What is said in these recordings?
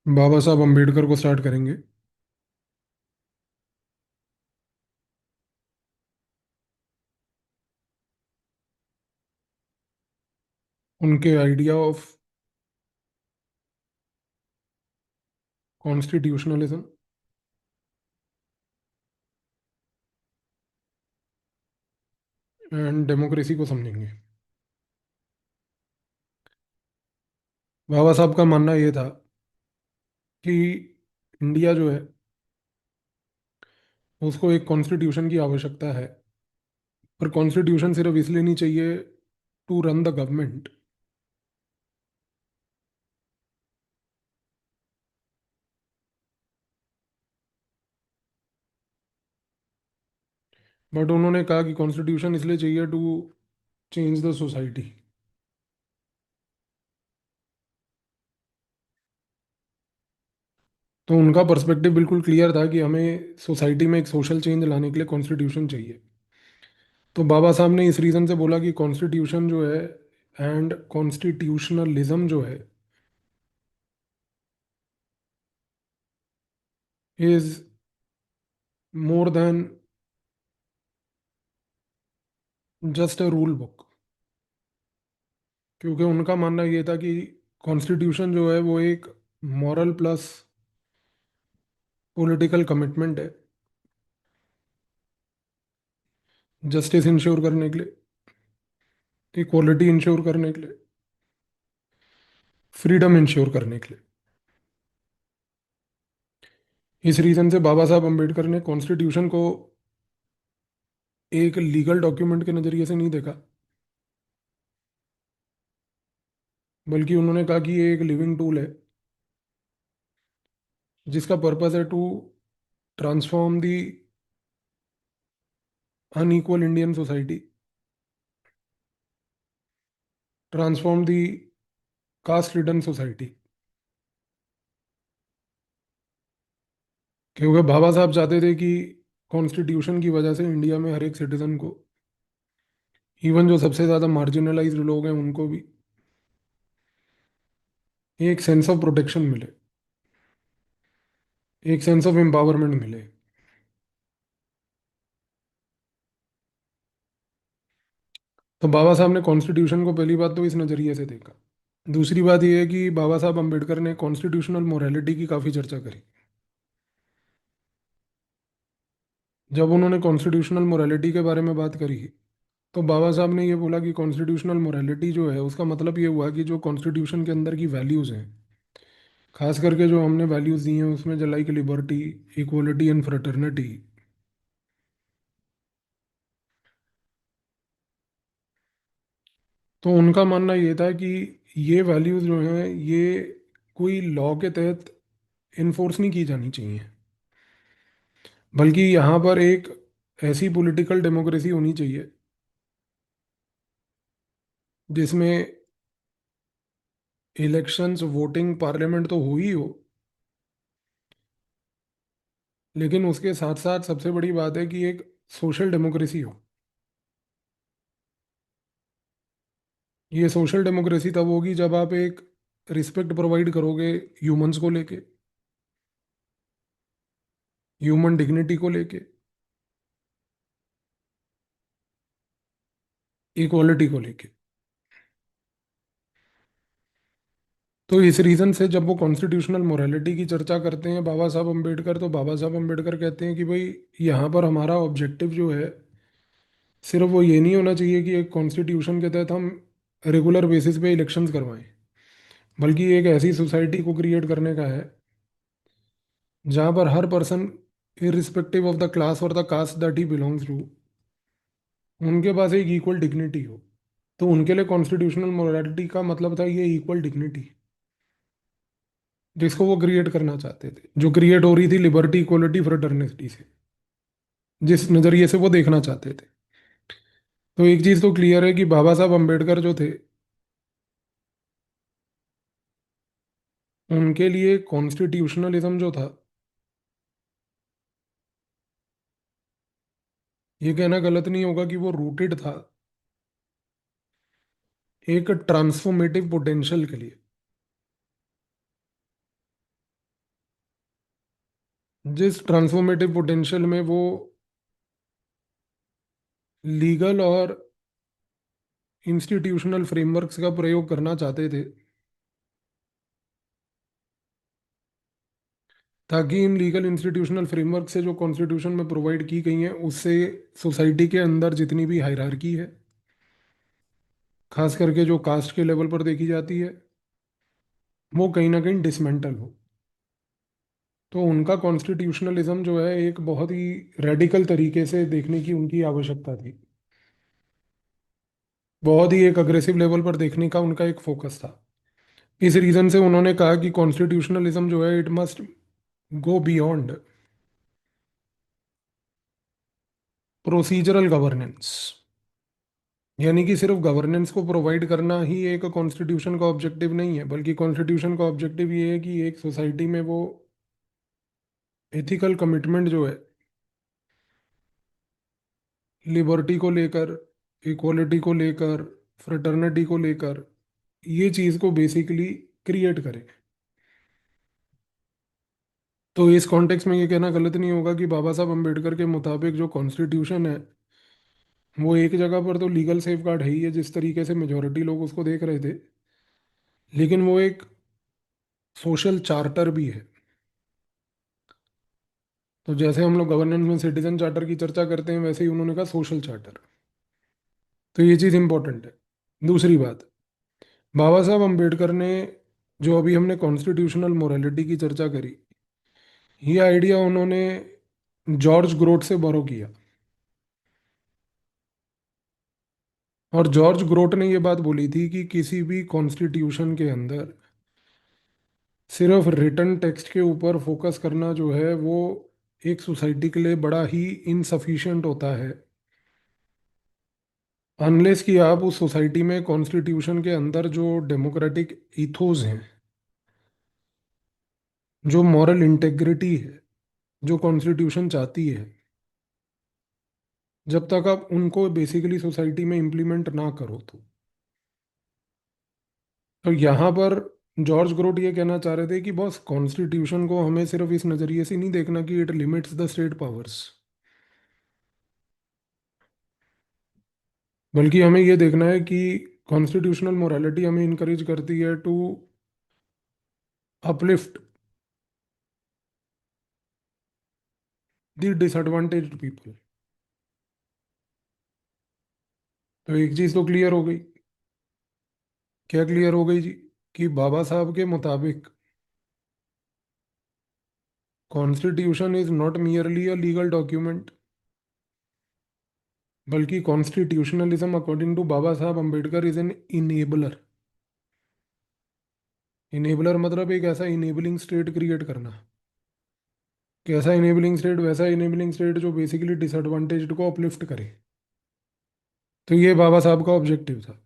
बाबा साहब अम्बेडकर को स्टार्ट करेंगे। उनके idea of constitutionalism and democracy को समझेंगे। बाबा साहब का मानना ये था कि इंडिया जो है उसको एक कॉन्स्टिट्यूशन की आवश्यकता है। पर कॉन्स्टिट्यूशन सिर्फ इसलिए नहीं चाहिए to run the government, but उन्होंने कहा कि कॉन्स्टिट्यूशन इसलिए चाहिए टू चेंज द सोसाइटी। तो उनका पर्सपेक्टिव बिल्कुल क्लियर था कि हमें सोसाइटी में एक सोशल चेंज लाने के लिए कॉन्स्टिट्यूशन चाहिए। तो बाबा साहब ने इस रीज़न से बोला कि कॉन्स्टिट्यूशन जो है एंड कॉन्स्टिट्यूशनलिज्म जो है is more than just a rule book. क्योंकि उनका मानना ये था कि कॉन्स्टिट्यूशन जो है वो एक मॉरल प्लस पॉलिटिकल कमिटमेंट है, जस्टिस इंश्योर करने के लिए, इक्वालिटी इंश्योर करने के लिए, फ्रीडम इंश्योर करने के लिए। इस रीजन से बाबा साहब अम्बेडकर ने कॉन्स्टिट्यूशन को एक लीगल डॉक्यूमेंट के नज़रिए से नहीं देखा, बल्कि उन्होंने कहा कि ये एक लिविंग टूल है जिसका पर्पस है to transform the unequal Indian society, transform the caste ridden society. क्योंकि बाबा साहब चाहते थे कि कॉन्स्टिट्यूशन की वजह से इंडिया में हर एक सिटीजन को, इवन जो सबसे ज़्यादा मार्जिनलाइज्ड लोग हैं उनको भी एक सेंस ऑफ प्रोटेक्शन मिले, एक सेंस ऑफ एम्पावरमेंट मिले। तो बाबा साहब ने कॉन्स्टिट्यूशन को पहली बात तो इस नज़रिए से देखा। दूसरी बात यह है कि बाबा साहब अम्बेडकर ने कॉन्स्टिट्यूशनल मोरालिटी की काफ़ी चर्चा करी। जब उन्होंने कॉन्स्टिट्यूशनल मोरालिटी के बारे में बात करी तो बाबा साहब ने ये बोला कि कॉन्स्टिट्यूशनल मोरालिटी जो है उसका मतलब ये हुआ कि जो कॉन्स्टिट्यूशन के अंदर की वैल्यूज़ हैं, खास करके जो हमने वैल्यूज़ दी हैं उसमें जो like liberty, equality and fraternity, तो उनका मानना ये था कि ये वैल्यूज़ जो हैं ये कोई लॉ के तहत इन्फोर्स नहीं की जानी चाहिए, बल्कि यहाँ पर एक ऐसी पॉलिटिकल डेमोक्रेसी होनी चाहिए जिसमें इलेक्शंस, वोटिंग, पार्लियामेंट तो हो ही हो, लेकिन उसके साथ साथ सबसे बड़ी बात है कि एक सोशल डेमोक्रेसी हो। ये सोशल डेमोक्रेसी तब होगी जब आप एक रिस्पेक्ट प्रोवाइड करोगे ह्यूमंस को लेके, ह्यूमन डिग्निटी को लेके, इक्वालिटी को लेके। तो इस रीजन से जब वो कॉन्स्टिट्यूशनल मोरालिटी की चर्चा करते हैं बाबा साहब अम्बेडकर, तो बाबा साहब अम्बेडकर कहते हैं कि भाई यहाँ पर हमारा ऑब्जेक्टिव जो है सिर्फ वो ये नहीं होना चाहिए कि एक कॉन्स्टिट्यूशन के तहत हम रेगुलर बेसिस पे इलेक्शंस करवाएं, बल्कि एक ऐसी सोसाइटी को क्रिएट करने का है जहाँ पर हर person, irrespective of the class और the caste that he belongs to, उनके पास एक इक्वल डिग्निटी हो। तो उनके लिए कॉन्स्टिट्यूशनल मोरालिटी का मतलब था ये इक्वल डिग्निटी, जिसको वो क्रिएट करना चाहते थे, जो क्रिएट हो रही थी लिबर्टी, इक्वलिटी, फ्रेटर्निटी से, जिस नज़रिए से वो देखना चाहते थे। तो एक चीज़ तो क्लियर है कि बाबा साहब अम्बेडकर जो थे उनके लिए कॉन्स्टिट्यूशनलिज्म जो था, ये कहना गलत नहीं होगा कि वो रूटेड था एक ट्रांसफॉर्मेटिव पोटेंशियल के लिए। जिस ट्रांसफॉर्मेटिव पोटेंशियल में वो लीगल और इंस्टीट्यूशनल फ्रेमवर्क्स का प्रयोग करना चाहते थे, ताकि इन लीगल इंस्टीट्यूशनल फ्रेमवर्क से जो कॉन्स्टिट्यूशन में प्रोवाइड की गई हैं उससे सोसाइटी के अंदर जितनी भी हायरार्की है, खास करके जो कास्ट के लेवल पर देखी जाती है, वो कहीं ना कहीं डिसमेंटल हो। तो उनका कॉन्स्टिट्यूशनलिज्म जो है एक बहुत ही रेडिकल तरीके से देखने की उनकी आवश्यकता थी। बहुत ही एक अग्रेसिव लेवल पर देखने का उनका एक फोकस था। इस रीजन से उन्होंने कहा कि कॉन्स्टिट्यूशनलिज्म जो है it must go beyond procedural governance. यानी कि सिर्फ गवर्नेंस को प्रोवाइड करना ही एक कॉन्स्टिट्यूशन का ऑब्जेक्टिव नहीं है, बल्कि कॉन्स्टिट्यूशन का ऑब्जेक्टिव ये है कि एक सोसाइटी में वो एथिकल कमिटमेंट जो है, लिबर्टी को लेकर, इक्वलिटी को लेकर, फ्रेटर्निटी को लेकर, ये चीज़ को बेसिकली क्रिएट करे। तो इस कॉन्टेक्स्ट में ये कहना गलत नहीं होगा कि बाबा साहब अम्बेडकर के मुताबिक जो कॉन्स्टिट्यूशन है वो एक जगह पर तो लीगल सेफ गार्ड है ही है, जिस तरीके से मेजोरिटी लोग उसको देख रहे थे, लेकिन वो एक सोशल चार्टर भी है। तो जैसे हम लोग गवर्नेंस में सिटीजन चार्टर की चर्चा करते हैं, वैसे ही उन्होंने कहा सोशल चार्टर। तो ये चीज़ इंपॉर्टेंट है। दूसरी बात, बाबा साहब अम्बेडकर ने, जो अभी हमने कॉन्स्टिट्यूशनल मोरालिटी की चर्चा करी, ये आइडिया उन्होंने जॉर्ज ग्रोट से बोरो किया। और जॉर्ज ग्रोट ने ये बात बोली थी कि किसी भी कॉन्स्टिट्यूशन के अंदर सिर्फ रिटन टेक्स्ट के ऊपर फोकस करना जो है वो एक सोसाइटी के लिए बड़ा ही इनसफिशिएंट होता है, अनलेस कि आप उस सोसाइटी में कॉन्स्टिट्यूशन के अंदर जो डेमोक्रेटिक इथोस हैं, जो मॉरल इंटेग्रिटी है, जो कॉन्स्टिट्यूशन चाहती है, जब तक आप उनको बेसिकली सोसाइटी में इम्प्लीमेंट ना करो तो यहाँ पर जॉर्ज ग्रोट ये कहना चाह रहे थे कि बॉस कॉन्स्टिट्यूशन को हमें सिर्फ इस नज़रिए से नहीं देखना कि it limits the state powers, बल्कि हमें ये देखना है कि कॉन्स्टिट्यूशनल मोरालिटी हमें इनकरेज करती है to uplift the disadvantaged people. तो एक चीज़ तो क्लियर हो गई। क्या क्लियर हो गई जी? कि बाबा साहब के मुताबिक constitution is not merely a legal document, बल्कि constitutionalism according to Baba Saheb Ambedkar is an enabler. Enabler मतलब एक ऐसा इनेबलिंग स्टेट क्रिएट करना। कैसा इनेबलिंग स्टेट? वैसा इनेबलिंग स्टेट जो बेसिकली डिसएडवांटेज्ड को अपलिफ्ट करे। तो ये बाबा साहब का ऑब्जेक्टिव था।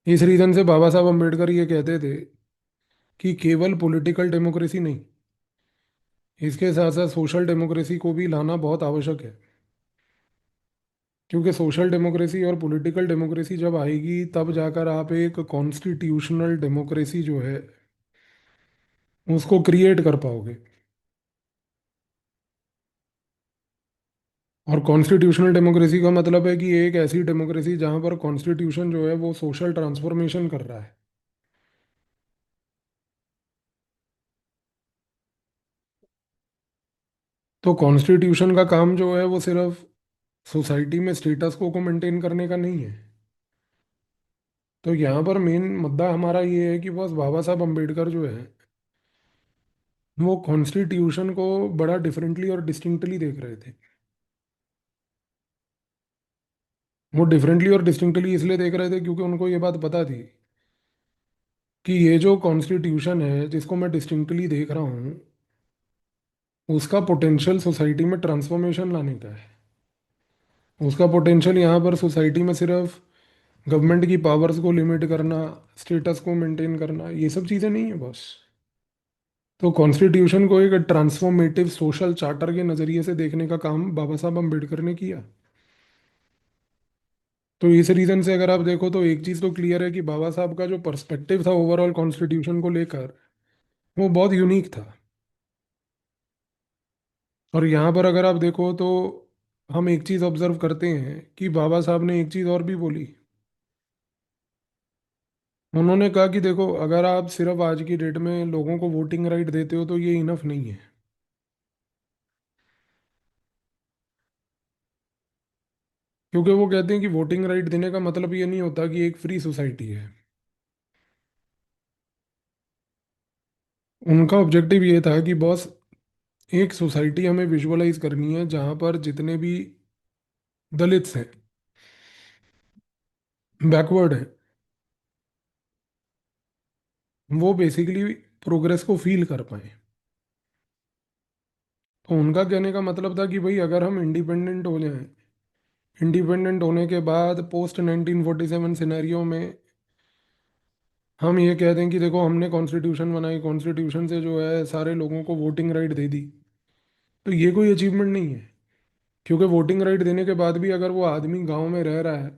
इस रीजन से बाबा साहब अम्बेडकर ये कहते थे कि केवल पॉलिटिकल डेमोक्रेसी नहीं, इसके साथ साथ सोशल डेमोक्रेसी को भी लाना बहुत आवश्यक है। क्योंकि सोशल डेमोक्रेसी और पॉलिटिकल डेमोक्रेसी जब आएगी तब जाकर आप एक कॉन्स्टिट्यूशनल डेमोक्रेसी जो है उसको क्रिएट कर पाओगे। और कॉन्स्टिट्यूशनल डेमोक्रेसी का मतलब है कि एक ऐसी डेमोक्रेसी जहां पर कॉन्स्टिट्यूशन जो है वो सोशल ट्रांसफॉर्मेशन कर रहा है। तो कॉन्स्टिट्यूशन का काम जो है वो सिर्फ सोसाइटी में स्टेटस को मेंटेन करने का नहीं है। तो यहाँ पर मेन मुद्दा हमारा ये है कि बस बाबा साहब अम्बेडकर जो है वो कॉन्स्टिट्यूशन को बड़ा डिफरेंटली और डिस्टिंक्टली देख रहे थे। वो डिफरेंटली और डिस्टिंक्टली इसलिए देख रहे थे क्योंकि उनको ये बात पता थी कि ये जो कॉन्स्टिट्यूशन है जिसको मैं डिस्टिंक्टली देख रहा हूँ, उसका पोटेंशियल सोसाइटी में ट्रांसफॉर्मेशन लाने का है। उसका पोटेंशियल यहाँ पर सोसाइटी में सिर्फ गवर्नमेंट की पावर्स को लिमिट करना, स्टेटस को मेंटेन करना, ये सब चीज़ें नहीं है बस। तो कॉन्स्टिट्यूशन को एक ट्रांसफॉर्मेटिव सोशल चार्टर के नज़रिए से देखने का काम बाबा साहब अम्बेडकर ने किया। तो इस रीज़न से अगर आप देखो तो एक चीज़ तो क्लियर है कि बाबा साहब का जो पर्सपेक्टिव था ओवरऑल कॉन्स्टिट्यूशन को लेकर वो बहुत यूनिक था। और यहाँ पर अगर आप देखो तो हम एक चीज ऑब्जर्व करते हैं कि बाबा साहब ने एक चीज और भी बोली। उन्होंने कहा कि देखो, अगर आप सिर्फ आज की डेट में लोगों को वोटिंग राइट देते हो तो ये इनफ नहीं है। क्योंकि वो कहते हैं कि वोटिंग राइट देने का मतलब ये नहीं होता कि एक फ्री सोसाइटी है। उनका ऑब्जेक्टिव ये था कि बॉस, एक सोसाइटी हमें विजुअलाइज करनी है जहां पर जितने भी दलित्स हैं, बैकवर्ड हैं, वो बेसिकली प्रोग्रेस को फील कर पाए। तो उनका कहने का मतलब था कि भाई, अगर हम इंडिपेंडेंट हो जाएं, इंडिपेंडेंट होने के बाद पोस्ट 1947 सिनेरियो में हम ये कह दें कि देखो, हमने कॉन्स्टिट्यूशन बनाई, कॉन्स्टिट्यूशन से जो है सारे लोगों को वोटिंग राइट दे दी, तो ये कोई अचीवमेंट नहीं है। क्योंकि वोटिंग राइट देने के बाद भी अगर वो आदमी गांव में रह रहा है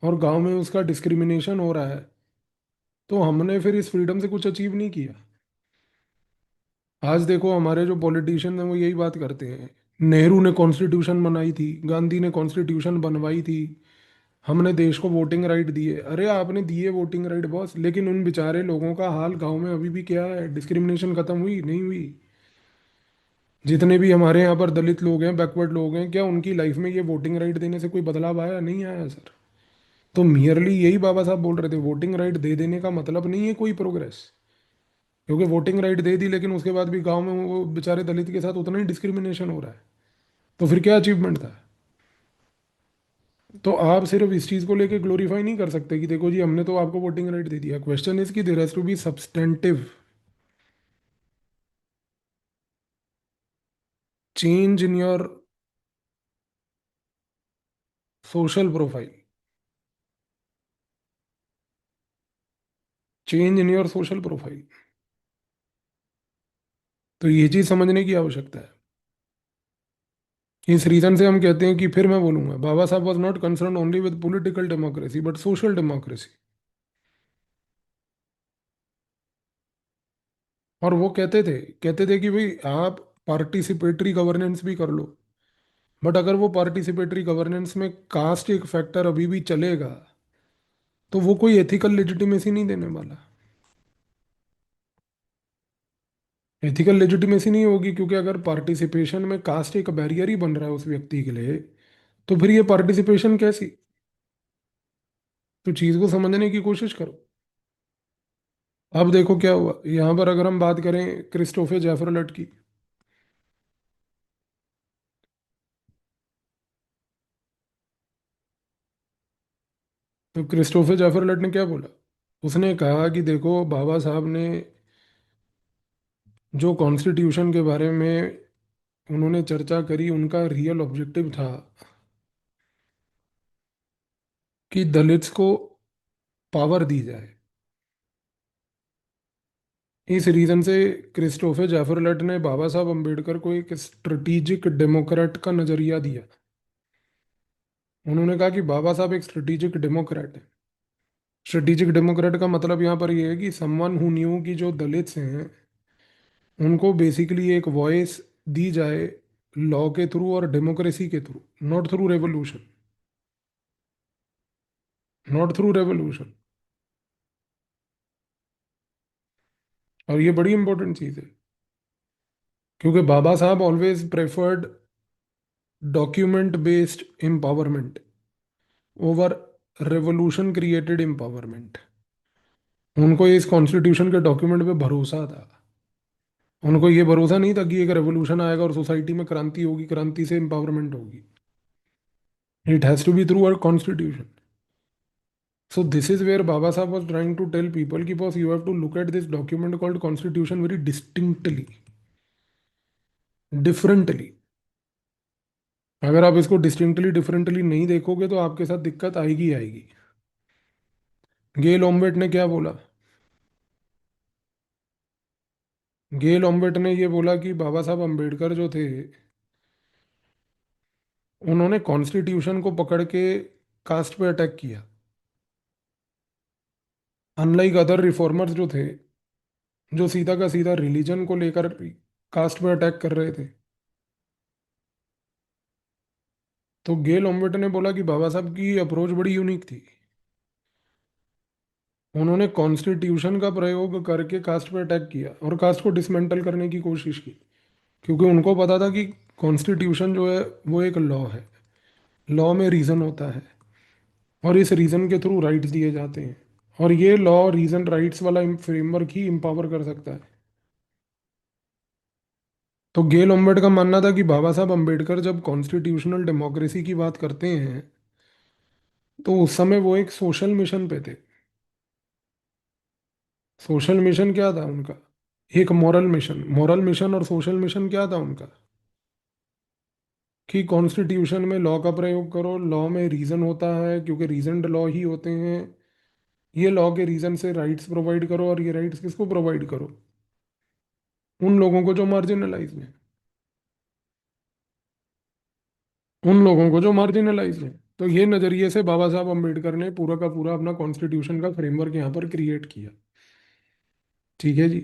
और गांव में उसका डिस्क्रिमिनेशन हो रहा है, तो हमने फिर इस फ्रीडम से कुछ अचीव नहीं किया। आज देखो, हमारे जो पॉलिटिशियन हैं वो यही बात करते हैं। नेहरू ने कॉन्स्टिट्यूशन बनाई थी, गांधी ने कॉन्स्टिट्यूशन बनवाई थी, हमने देश को वोटिंग राइट दिए। अरे आपने दिए वोटिंग राइट बॉस, लेकिन उन बेचारे लोगों का हाल गांव में अभी भी क्या है? डिस्क्रिमिनेशन खत्म हुई नहीं हुई? जितने भी हमारे यहाँ पर दलित लोग हैं, बैकवर्ड लोग हैं, क्या उनकी लाइफ में ये वोटिंग राइट देने से कोई बदलाव आया? नहीं आया सर। तो मियरली यही बाबा साहब बोल रहे थे, वोटिंग राइट दे देने का मतलब नहीं है कोई प्रोग्रेस। क्योंकि वोटिंग राइट दे दी, लेकिन उसके बाद भी गांव में वो बेचारे दलित के साथ उतना ही डिस्क्रिमिनेशन हो रहा है। तो फिर क्या अचीवमेंट था? तो आप सिर्फ इस चीज को लेके ग्लोरीफाई नहीं कर सकते कि देखो जी, हमने तो आपको वोटिंग राइट दे दिया। क्वेश्चन इज कि there has to be substantive change in your social profile, change in your social profile. तो ये चीज समझने की आवश्यकता है। इस रीजन से हम कहते हैं कि, फिर मैं बोलूंगा, बाबा साहब was not concern only with political democracy but social democracy. और वो कहते थे कि भाई, आप पार्टिसिपेटरी गवर्नेंस भी कर लो, बट अगर वो पार्टिसिपेटरी गवर्नेंस में कास्ट एक फैक्टर अभी भी चलेगा, तो वो कोई एथिकल लेजिटिमेसी नहीं देने वाला। एथिकल लेजिटिमेसी नहीं होगी, क्योंकि अगर पार्टिसिपेशन में कास्ट एक बैरियर ही बन रहा है उस व्यक्ति के लिए, तो फिर ये पार्टिसिपेशन कैसी? तो चीज को समझने की कोशिश करो। अब देखो क्या हुआ यहाँ पर, अगर हम बात करें क्रिस्टोफर जेफरलट की। तो क्रिस्टोफर जेफरलट ने क्या बोला? उसने कहा कि देखो, बाबा साहब ने जो कॉन्स्टिट्यूशन के बारे में उन्होंने चर्चा करी, उनका रियल ऑब्जेक्टिव था कि दलित्स को पावर दी जाए। इस रीजन से क्रिस्टोफर जेफरलट ने बाबा साहब अम्बेडकर को एक स्ट्रेटेजिक डेमोक्रेट का नजरिया दिया। उन्होंने कहा कि बाबा साहब एक स्ट्रेटेजिक डेमोक्रेट है। स्ट्रेटेजिक डेमोक्रेट का मतलब यहाँ पर यह है कि समवन हु न्यू की जो दलित्स हैं, उनको बेसिकली एक वॉइस दी जाए, लॉ के थ्रू और डेमोक्रेसी के through, not through revolution, not through revolution. और ये बड़ी इंपॉर्टेंट चीज है, क्योंकि बाबा साहब always preferred document based empowerment over revolution created empowerment. उनको इस कॉन्स्टिट्यूशन के डॉक्यूमेंट पे भरोसा था। उनको ये भरोसा नहीं था कि एक रेवोल्यूशन आएगा और सोसाइटी में क्रांति होगी, क्रांति से एम्पावरमेंट होगी। It has to be through our constitution. So this is where Baba Sahib was trying to tell people कि boss, you have to look at this document called constitution very distinctly, differently। अगर आप इसको distinctly differently नहीं देखोगे तो आपके साथ दिक्कत आएगी ही आएगी। गेल ऑम्बेट ने क्या बोला? गेल ऑम्बेट ने ये बोला कि बाबा साहब अम्बेडकर जो थे, उन्होंने कॉन्स्टिट्यूशन को पकड़ के कास्ट पे अटैक किया। अनलाइक अदर रिफॉर्मर्स जो थे, जो सीधा का सीधा रिलीजन को लेकर कास्ट पे अटैक कर रहे थे। तो गेल ओम्बेट ने बोला कि बाबा साहब की अप्रोच बड़ी यूनिक थी। उन्होंने कॉन्स्टिट्यूशन का प्रयोग करके कास्ट पे अटैक किया और कास्ट को डिसमेंटल करने की कोशिश की, क्योंकि उनको पता था कि कॉन्स्टिट्यूशन जो है वो एक लॉ है, लॉ में रीजन होता है, और इस रीजन के थ्रू राइट्स दिए जाते हैं, और ये लॉ रीजन राइट्स वाला फ्रेमवर्क ही इम्पावर कर सकता है। तो गेल ओम्बेड का मानना था कि बाबा साहब अम्बेडकर जब कॉन्स्टिट्यूशनल डेमोक्रेसी की बात करते हैं तो उस समय वो एक सोशल मिशन पे थे। सोशल मिशन क्या था उनका? एक मॉरल मिशन। मॉरल मिशन और सोशल मिशन क्या था उनका? कि कॉन्स्टिट्यूशन में लॉ का प्रयोग करो, लॉ में रीजन होता है क्योंकि रीजन लॉ ही होते हैं, ये लॉ के रीजन से राइट्स प्रोवाइड करो, और ये राइट्स किसको प्रोवाइड करो? उन लोगों को जो मार्जिनलाइज हैं, उन लोगों को जो मार्जिनलाइज हैं। तो ये नजरिए से बाबा साहब अम्बेडकर ने पूरा का पूरा अपना कॉन्स्टिट्यूशन का फ्रेमवर्क यहाँ पर क्रिएट किया। ठीक है जी।